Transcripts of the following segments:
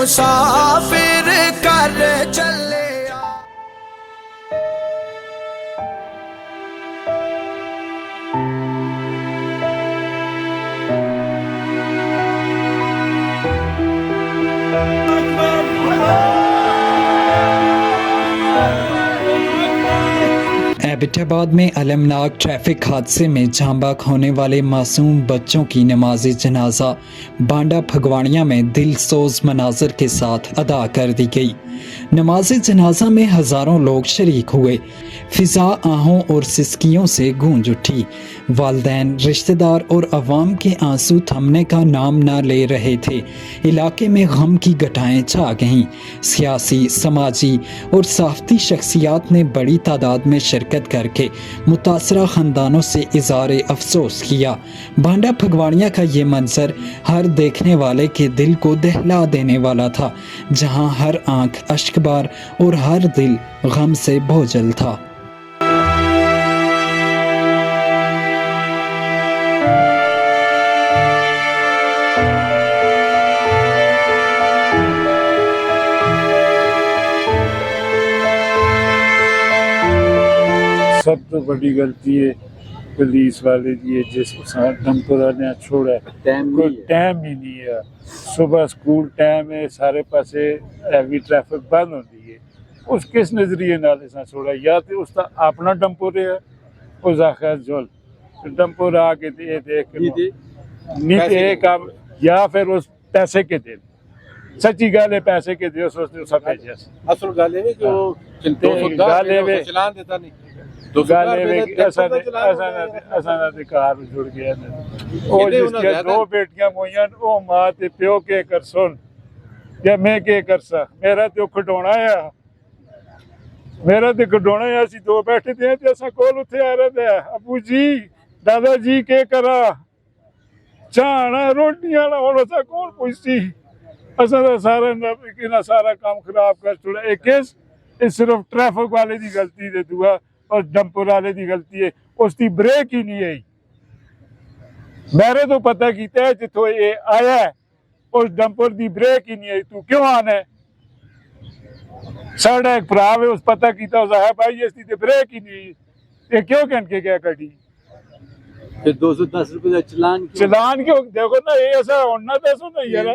मुसाफिर कर चले। एबटाबाद में अलमनाक ट्रैफिक हादसे में जांबाक होने वाले मासूम बच्चों की नमाज़ जनाजा बांडा फगवाड़िया में दिलसोज मनाजर के साथ अदा कर दी गई। नमाज जनाजा में हज़ारों लोग शरीक हुए। फिजा आहों और सिसकियों से गूंज उठी। वालदैन, रिश्तेदार और अवाम के आंसू थमने का नाम न ले रहे थे। इलाके में गम की घटाएं छा गईं। सियासी, समाजी और साफ़ती शख्सियात ने बड़ी तादाद में शिरकत करके मुतासरा ख़ानदानों से इज़हार अफसोस किया। बांडा फगवाड़िया का ये मंजर हर देखने वाले के दिल को दहला देने वाला था, जहाँ हर आंख अश्कबार और हर दिल गम से बोझल था। सब तो बड़ी गलती है पुलिस वाले की है, जिस डंपुरा ने छोड़ा कोई टाइम ही नहीं है। सुबह स्कूल टाइम है, सारे पासे हैवी ट्रैफिक बंद होती है। उस किस नजरिए नाल इसा छोड़ा, या तो उसका अपना डंपुर है उस आखिर जोल डंपुर आके दे नहीं काम, या फिर उस पैसे के दे। सच्ची गल है, पैसे के दे सोचते सब भेजा असल गल है कि वो चलान देता नहीं जुड़ गया। दो बेटियां मोइयां ओ मां ते प्यो के कर सुन, या मैं के कर सा, मेरा तो खडोना है, मेरा तो खडोना है। असी दो बैठे थे ते असा कोल उथे आ रहे थे, अबू जी दादा जी के करा चाहना रोटियां ना हुण असा कौन पुछती। असा दा सारा सारा काम खराब कर छुड़ा। एक केस सिर्फ ट्रैफिक वाले की गलती है, दुआ और डंपर वाले की गलती है, उसकी ब्रेक ही नहीं आई। मेरे तो पता किया है जिथों ये आया है उस डंपर की ब्रेक ही नहीं आई। तू क्यों आना है? साढ़ा एक भरा है, उस पता किया उस है भाई इसकी तो ब्रेक ही नहीं आई, ये क्यों कह के गया कटी 210 रुपए का चलान क्यों? देखो ना ये ऐसा होना दसो ना यार,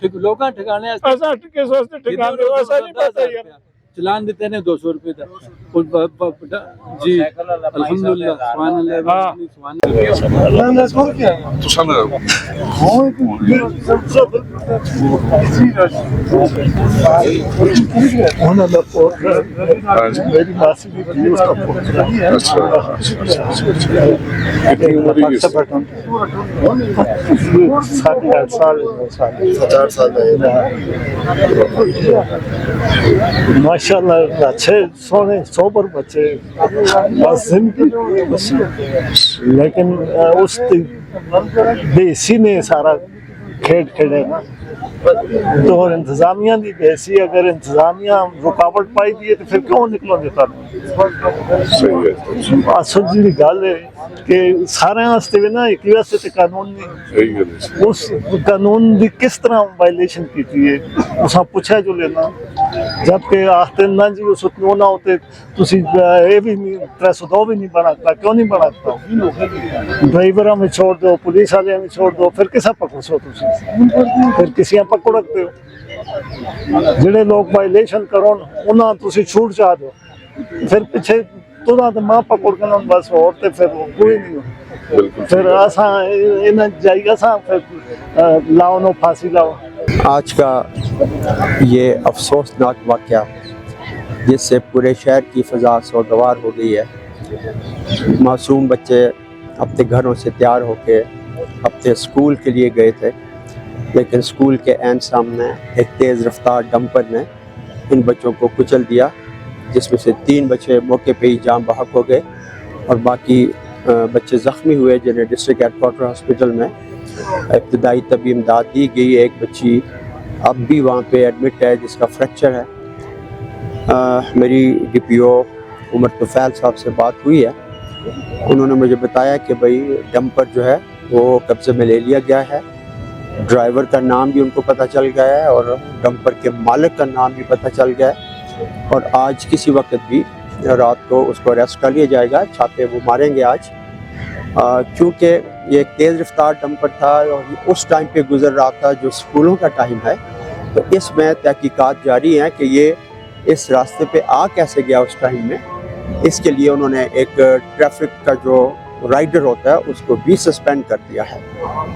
लोग ठिकाने ऐसा किस वास्ते ठिकाने ऐसा नहीं पता यार। चलान देते हैं 200 रुपए का जी अल्हम्दुलिल्लाह मेरी मासी भी थी, उसका माशाल्लाह अच्छे सोने सोबर बच्चे, बस लेकिन उस बेसी ने सारा खेड खेड़े तो इंतजामिया की बेसी। अगर इंतजामिया रुकावट पाई दी है तो फिर क्यों निकलो देता। असल जी गल है कि सारे वास्ते भी ना एक वास्ते तो कानून नहीं, उस कानून की किस तरह वायलेशन की है उस पूछा जो लेना, जबकि आखते ना जी उस ना होते ये भी नहीं 302 भी नहीं बनाता। क्यों नहीं बनाता? ड्राइवर में छोड़ दो, पुलिस वाले में छोड़ दो, फिर किसा पकड़ो फिर किसी पकड़ रखते हो। जिहड़े लोग वायलेशन करो उन्हें छूट चाह दो, फिर पिछे तुरंत तो मां पकड़ के बस और तो फिर कोई नहीं हो। फिर असा जाइए फिर लाओ नो फांसी लाओ। आज का ये अफसोसनाक वाक़या जिससे पूरे शहर की फ़ज़ा सोगवार हो गई है। मासूम बच्चे अपने घरों से तैयार होकर अपने स्कूल के लिए गए थे, लेकिन स्कूल के ऐन सामने एक तेज़ रफ्तार डंपर ने इन बच्चों को कुचल दिया, जिसमें से 3 बच्चे मौके पे ही जान बहक हो गए और बाकी बच्चे ज़ख्मी हुए, जिन्हें डिस्ट्रिक्ट हेडक्वार्टर हॉस्पिटल में इब्तदाई तबी इमदाद दी गई। एक बच्ची अब भी वहाँ पे एडमिट है जिसका फ्रैक्चर है। मेरी DPO उमर तुफैल साहब से बात हुई है, उन्होंने मुझे बताया कि भाई डंपर जो है वो कब्ज़े में ले लिया गया है ड्राइवर का नाम भी उनको पता चल गया है और डंपर के मालिक का नाम भी पता चल गया है और आज किसी वक्त भी रात को उसको अरेस्ट कर लिया जाएगा। छापे वो मारेंगे आज, क्योंकि ये एक तेज़ रफ्तार डंपर था और उस टाइम पे गुजर रहा था जो स्कूलों का टाइम है। तो इसमें तहकीकात जारी हैं कि ये इस रास्ते पे आ कैसे गया उस टाइम में। इसके लिए उन्होंने एक ट्रैफिक का जो राइडर होता है उसको भी सस्पेंड कर दिया है।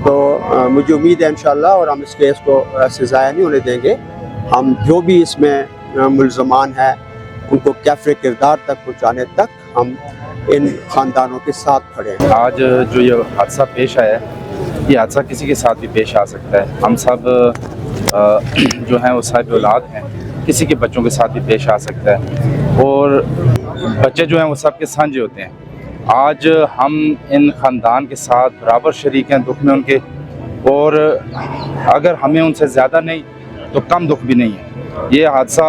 तो मुझे उम्मीद है इंशाल्लाह, और हम इस केस को सजाया नहीं होने देंगे। हम जो भी इसमें मुल्ज़मान हैं उनको कैफ़े किरदार तक पहुँचाने तक हम इन ख़ानदानों के साथ खड़े हैं। आज जो ये हादसा पेश आया है, ये हादसा किसी के साथ भी पेश आ सकता है। हम सब जो हैं वो साहिब औलाद हैं, किसी के बच्चों के साथ भी पेश आ सकता है और बच्चे जो हैं वो सबके सांझे होते हैं। आज हम इन ख़ानदान के साथ बराबर शरीक हैं दुख में उनके, और अगर हमें उनसे ज़्यादा नहीं तो कम दुख भी नहीं है। ये हादसा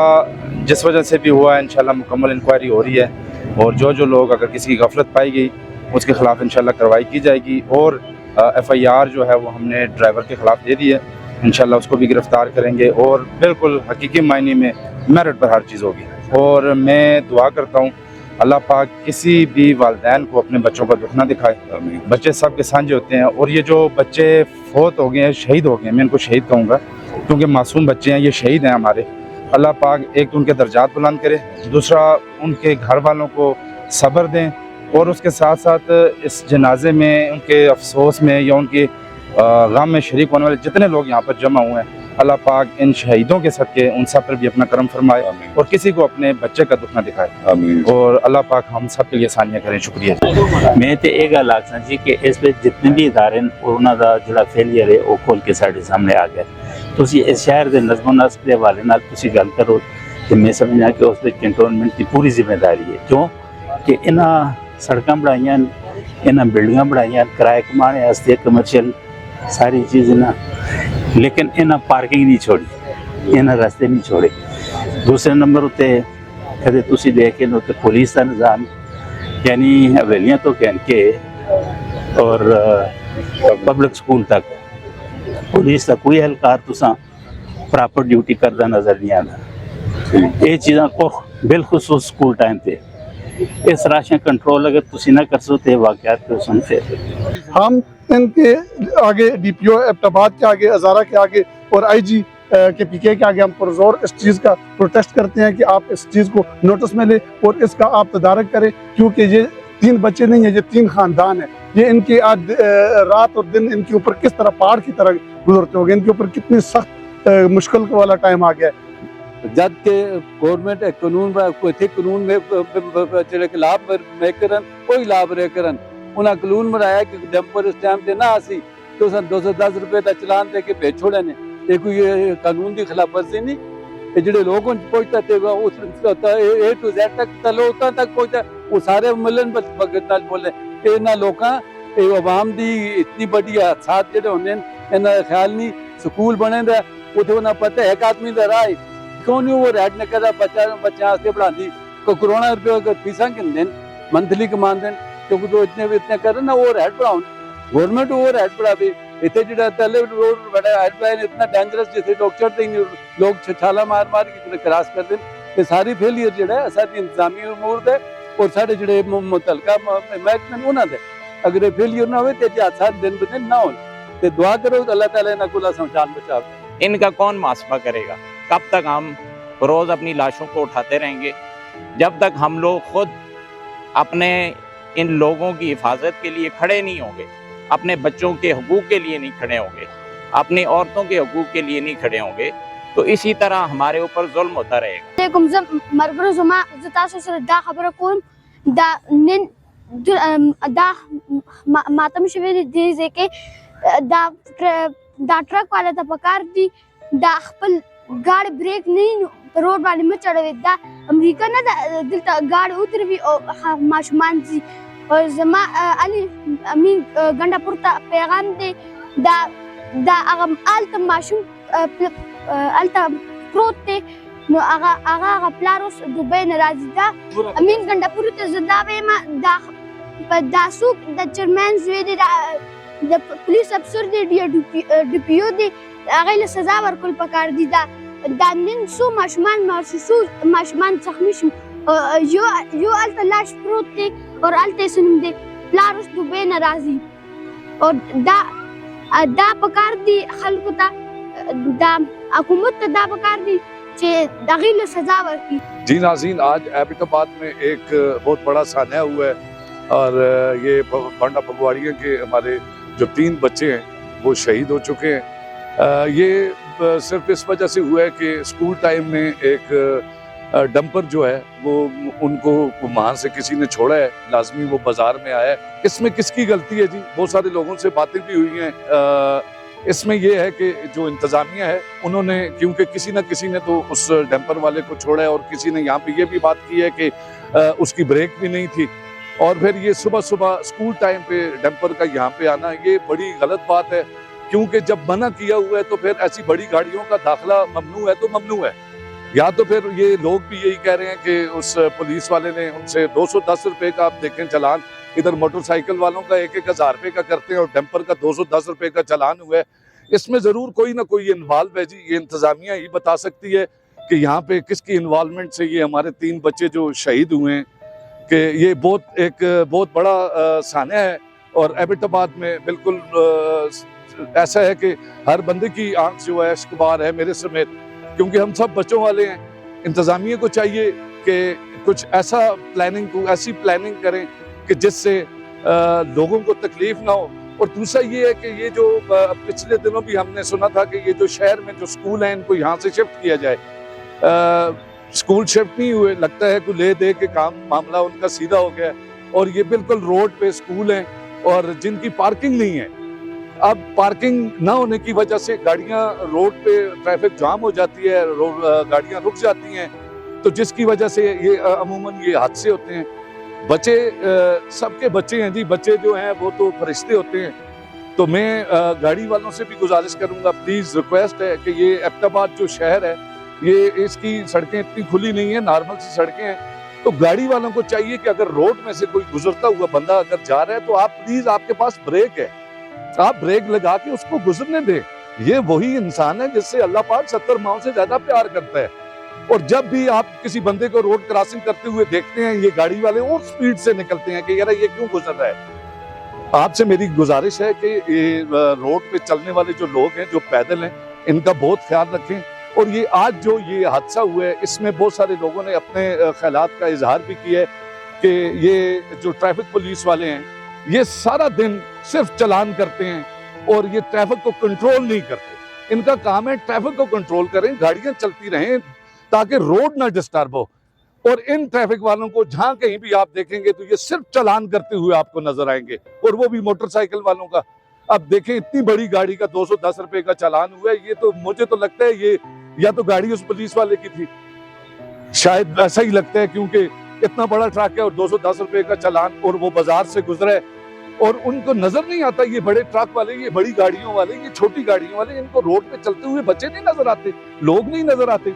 जिस वजह से भी हुआ है इंशाल्लाह मुकम्मल इंक्वायरी हो रही है और जो लोग अगर किसी की गफलत पाई गई उसके ख़िलाफ़ इंशाल्लाह कार्रवाई की जाएगी और FIR जो है वो हमने ड्राइवर के ख़िलाफ़ दे दी है। इंशाल्लाह उसको भी गिरफ़्तार करेंगे और बिल्कुल हकीकी मायने में मेरिट पर हर चीज़ होगी। और मैं दुआ करता हूँ अल्लाह पाक किसी भी वालिदैन को अपने बच्चों का दुख ना दिखाए। बच्चे सब के सांझे होते हैं और ये जो बच्चे फौत हो गए हैं, शहीद हो गए हैं, मैं इनको शहीद कहूँगा क्योंकि मासूम बच्चे हैं, ये शहीद हैं हमारे। अल्लाह पाक एक तो उनके दर्जात बुलंद करे, दूसरा उनके घर वालों को सब्र दें और उसके साथ साथ इस जनाजे में उनके अफसोस में या उनके गम में शरीक होने वाले जितने लोग यहाँ पर जमा हुए हैं, अल्लाह पाक इन शहीदों के सदके उन सब पर भी अपना करम फरमाए और किसी को अपने बच्चे का दुख ना दिखाए और अल्लाह पाक हम सब के लिए आसानियाँ करें। शुक्रिया। मैं तो ये गल आखना जी कि इस जितने भी इदारे उन्हों का जो फेलियर है वो खोल के साढ़े सामने आ गया। तुसी इस शहर के नज़मो नस्क के हवाले नाल तुसी गल करो तो मैं समझना कि उस कैंटोनमेंट की पूरी जिम्मेदारी है, क्यों कि इन्हें सड़क बनाइया, इन्हें बिल्डिंग बनाइया किराए कमाने वास्ते, कमर्शियल सारी चीज़ ना, लेकिन इन्हें पार्किंग नहीं छोड़ी, इन्हें रास्ते नहीं छोड़े। दूसरे नंबर उत्ते कदे तुसी देखे लो तो पुलिस का निज़ाम यानी हवेलियाँ तो कह के और पब्लिक स्कूल तक पुलिस का कोई एहलकार तुसा प्रॉपर ड्यूटी करता नज़र नहीं आता। ये चीज़ों को बिलखुसूस स्कूल टाइम पे इस राशन कंट्रोल अगर तुसी ना कर सो तो वाक़यात पे सुनते। हम इनके आगे DPO एबटाबाद के आगे, हज़ारा के आगे और IG के PK के आगे हम पुरजोर इस चीज़ का प्रोटेस्ट करते हैं कि आप इस चीज़ को नोटिस में ले और इसका आप तदारक करें, क्योंकि ये 3 बच्चे नहीं है, ये 3 ख़ानदान है। ये इनके आज रात और दिन इनके ऊपर किस तरह पहाड़ की तरह गुजरते होंगे, इनके ऊपर कितनी सख्त मुश्किल वाला टाइम आ गया है। जब के गवर्नमेंट कानून कोई थे कानून में जो खिलाफ में करन कोई लाभ रहे करन उन्हें कानून बनाया कि डंपर इस टाइम से ना आसी तो 210 रुपए का चलान दे के भेज छोड़े ने। ये कोई कानून की खिलाफ वर्जी नहीं, ये जो लोगों पहुंचता थे उस A to Z तक तलोता तक पहुंचा, वो सारे मिलन बगत बोले इन्होंने लोगों आवाम की इतनी बड़ी हादसात जो होने इन्होंने ख्याल नहीं। स्कूल बने उसे उन्हें पता है एक आदमी का राय क्यों नहीं वो रेड न कर बच्चे पढ़ाती करोड़ों रुपये फीसा किन दिन मंथली कमान दें क्योंकि तो इतने कर ना वो रेड पढ़ाओ गवर्नमेंट वो रेड पढ़ावे। इतने जो तले रोड बड़ा हेड पाए इतना डेंजरस जिसे लोग चढ़ते ही नहीं, लोग छाला मार मार के क्रॉस कर दें। ये सारी फेलियर जो है सारी इंतजामी उमूर है और साढ़े जो मुतलका महकमे उन्होंने अगर फेलियर ना हो तो हादसा दिन ब दिन ना हो। तो दुआ करो अल्लाह ताला इन्हें को जान बचा। इनका कौन मुआसफा करेगा? कब तक हम रोज़ अपनी लाशों को उठाते रहेंगे? जब तक हम लोग खुद अपने इन लोगों की हिफाजत के लिए खड़े नहीं होंगे, अपने बच्चों के हुकूक के लिए नहीं खड़े होंगे, अपनी औरतों के हुकूक के लिए नहीं खड़े होंगे, तो इसी तरह हमारे ऊपर जुल्म होता रहेगा। गाड़ी ब्रेक नहीं रोड वाले में चढ़े दा अमेरिका ना दिल गाड़ी उतर भी माशुमान जी और जमा अली अमीन गंडा पुरता पैगाम दे दा दा अगम आलत माशुम आलता प्रोते नो आगा प्लारोस दुबई नाराजी दा अमीन गंडा पुरता जदावे मा दा दासुक दा चेयरमैन जुए د پولیس افسر دی ډیپیو دی هغه له سزا ورکول پکار دي. دا نن څو ماشومان زخمی شو، یو هلته لاش پروت دی او هلته یې څه نوم دی پلار اوس دوبۍ نه راځي. او دا پکار دي خلکو ته، دا حکومت ته دا پکار دي چې د هغې له سزا ورکړي. جی ناظرین، آج ایبٹ آباد میں ایک بہت بڑا سانحہ ہوا ہے اور یہ بانڈا پھگواڑیاں کے ہمارے جو 3 بچے ہیں وہ شہید ہو چکے ہیں. یہ صرف اس وجہ سے ہوا ہے کہ اسکول ٹائم میں ایک ڈمپر جو ہے وہ ان کو وہاں سے کسی نے چھوڑا ہے، لازمی وہ بازار میں آیا ہے. اس میں کس کی غلطی ہے جی؟ بہت سارے لوگوں سے باتیں بھی ہوئی ہیں. اس میں یہ ہے کہ جو انتظامیہ ہے انہوں نے، کیونکہ کسی نہ کسی نے تو اس ڈمپر والے کو چھوڑا ہے اور کسی نے یہاں پہ یہ بھی بات کی ہے کہ اس کی بریک بھی نہیں تھی، اور پھر یہ صبح اسکول ٹائم پہ ڈمپر کا یہاں پہ آنا یہ بڑی غلط بات ہے. کیونکہ جب منع کیا ہوا ہے تو پھر ایسی بڑی گاڑیوں کا داخلہ ممنوع ہے تو ممنوع ہے. یا تو پھر یہ لوگ بھی یہی کہہ رہے ہیں کہ اس پولیس والے نے ان سے 210 روپے کا، آپ دیکھیں چلان ادھر موٹر سائیکل والوں کا 1,000 روپے کا کرتے ہیں اور ڈمپر کا 210 روپے کا چلان ہوا ہے. اس میں ضرور کوئی نہ کوئی انوالو ہے جی. یہ انتظامیہ ہی بتا سکتی ہے کہ یہاں پہ کس کی انوالومنٹ سے یہ ہمارے 3 بچے جو شہید ہوئے ہیں. کہ یہ ایک بہت بڑا سانحہ ہے اور ایبٹ آباد میں بالکل ایسا ہے کہ ہر بندے کی آنکھ جو ہے اشکبار ہے، میرے سمیت، کیونکہ ہم سب بچوں والے ہیں. انتظامیہ کو چاہیے کہ کچھ ایسی پلاننگ کریں کہ جس سے لوگوں کو تکلیف نہ ہو. اور دوسرا یہ ہے کہ یہ جو پچھلے دنوں بھی ہم نے سنا تھا کہ یہ جو شہر میں جو سکول ہیں ان کو یہاں سے شفٹ کیا جائے. سکول شفٹ نہیں ہوئے، لگتا ہے کوئی لے دے کے معاملہ ان کا سیدھا ہو گیا اور یہ بالکل روڈ پہ سکول ہیں اور جن کی پارکنگ نہیں ہے. اب پارکنگ نہ ہونے کی وجہ سے گاڑیاں روڈ پہ ٹریفک جام ہو جاتی ہے، گاڑیاں رک جاتی ہیں، تو جس کی وجہ سے یہ عموماً یہ حادثے ہوتے ہیں. بچے سب کے بچے ہیں جی، بچے جو ہیں وہ تو فرشتے ہوتے ہیں. تو میں گاڑی والوں سے بھی گزارش کروں گا، پلیز ریکویسٹ ہے کہ یہ ایبٹ آباد جو شہر ہے یہ اس کی سڑکیں اتنی کھلی نہیں ہیں، نارمل سی سڑکیں ہیں. تو گاڑی والوں کو چاہیے کہ اگر روڈ میں سے کوئی گزرتا ہوا بندہ اگر جا رہا ہے تو آپ پلیز، آپ کے پاس بریک ہے، آپ بریک لگا کے اس کو گزرنے دیں. یہ وہی انسان ہے جس سے اللہ پاک 70 ماؤں سے زیادہ پیار کرتا ہے. اور جب بھی آپ کسی بندے کو روڈ کراسنگ کرتے ہوئے دیکھتے ہیں، یہ گاڑی والے اور سپیڈ سے نکلتے ہیں کہ یار یہ کیوں گزر رہا ہے. آپ سے میری گزارش ہے کہ یہ روڈ پہ چلنے والے جو لوگ ہیں، جو پیدل ہیں، ان کا بہت خیال رکھیں. اور یہ آج جو یہ حادثہ ہوا ہے اس میں بہت سارے لوگوں نے اپنے خیالات کا اظہار بھی کیا ہے کہ یہ جو ٹریفک پولیس والے ہیں یہ سارا دن صرف چلان کرتے ہیں اور یہ ٹریفک کو کنٹرول نہیں کرتے. ان کا کام ہے ٹریفک کو کنٹرول کریں، گاڑیاں چلتی رہیں تاکہ روڈ نہ ڈسٹرب ہو. اور ان ٹریفک والوں کو جہاں کہیں بھی آپ دیکھیں گے تو یہ صرف چلان کرتے ہوئے آپ کو نظر آئیں گے، اور وہ بھی موٹر سائیکل والوں کا. اب دیکھیں اتنی بڑی گاڑی کا 210 روپے کا چلان ہوا ہے. یہ تو مجھے تو لگتا ہے یہ یا تو گاڑی اس پولیس والے کی تھی، شاید ایسا ہی لگتا ہے، کیونکہ اتنا بڑا ٹرک ہے اور 210 روپے کا چلان اور وہ بازار سے گزرا ہے اور ان کو نظر نہیں آتا. یہ بڑے ٹرک والے، یہ بڑی گاڑیوں والے، یہ چھوٹی گاڑیوں والے، ان کو روڈ پہ چلتے ہوئے بچے نہیں نظر آتے، لوگ نہیں نظر آتے.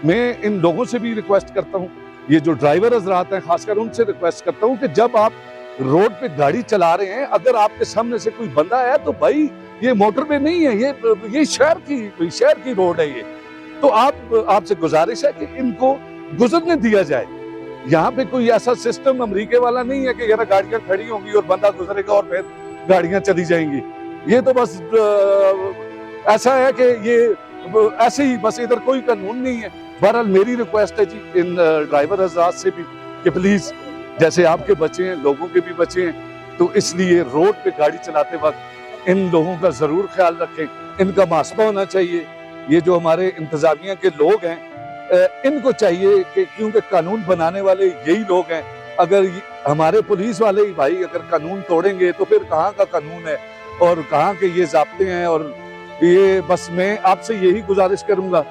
میں ان لوگوں سے بھی ریکویسٹ کرتا ہوں، یہ جو ڈرائیور حضرات ہیں خاص کر ان سے ریکویسٹ کرتا ہوں کہ جب آپ روڈ پہ گاڑی چلا رہے ہیں، اگر آپ کے سامنے سے کوئی بندہ ہے تو بھائی یہ موٹر وے نہیں ہے، یہ شہر کی روڈ ہے. یہ تو آپ سے گزارش ہے کہ ان کو گزرنے دیا جائے. یہاں پہ کوئی ایسا سسٹم امریکے والا نہیں ہے کہ یار گاڑیاں کھڑی ہوں گی اور بندہ گزرے گا اور پھر گاڑیاں چلی جائیں گی. یہ تو بس ایسا ہے کہ یہ ایسے ہی بس، ادھر کوئی قانون نہیں ہے. بہرحال میری ریکویسٹ ہے جی ان ڈرائیور حضرات سے بھی کہ پلیز، جیسے آپ کے بچے ہیں لوگوں کے بھی بچے ہیں، تو اس لیے روڈ پہ گاڑی چلاتے وقت ان لوگوں کا ضرور خیال رکھیں. ان کا محاسبہ ہونا چاہیے. یہ جو ہمارے انتظامیہ کے لوگ ہیں ان کو چاہیے کہ کیونکہ قانون بنانے والے یہی لوگ ہیں، اگر ہمارے پولیس والے ہی بھائی اگر قانون توڑیں گے تو پھر کہاں کا قانون ہے اور کہاں کے یہ ضابطے ہیں. اور یہ بس میں آپ سے یہی گزارش کروں گا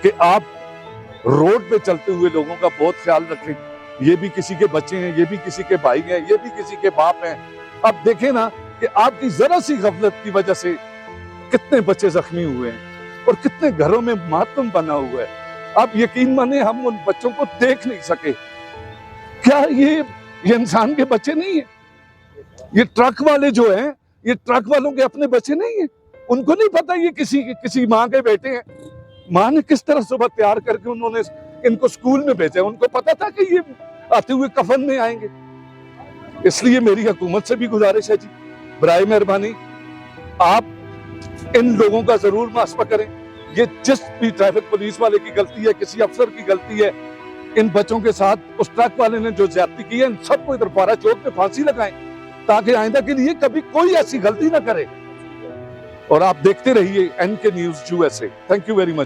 کہ آپ روڈ پہ چلتے ہوئے لوگوں کا بہت خیال رکھیں. یہ بھی کسی کے بچے ہیں، یہ بھی کسی کے بھائی ہیں، یہ بھی کسی کے باپ ہیں. اب دیکھیں نا کہ آپ کی ذرا سی غفلت کی وجہ سے کتنے بچے زخمی ہوئے ہیں اور کتنے گھروں میں ماتم بنا ہوا ہے. اب یقین مانیں ہم ان بچوں کو دیکھ نہیں سکے. کیا یہ انسان کے بچے نہیں ہیں؟ یہ ٹرک والے جو ہیں ये ट्रक वालों के अपने बच्चे नहीं है, उनको नहीं पता ये किसी माँ के बेटे हैं। माँ ने किस तरह सुबह तैयार करके उन्होंने इनको स्कूल में भेजा, उनको पता था कि ये आते हुए कफन में आएंगे। इसलिए मेरी हुकूमत से भी गुजारिश है जी, बराए मेहरबानी आप इन लोगों का जरूर मुआसफा करें। ये जिस भी ट्रैफिक पुलिस वाले की गलती है, किसी अफसर की गलती है, इन बच्चों के साथ उस ट्रक वाले ने जो ज्यादती की है, इन सबको इधर पारा चौक पे फांसी लगाएं ताकि आइंदा के लिए कभी कोई ऐसी गलती ना करे। और आप देखते रहिए NK News USA। Thank you very much.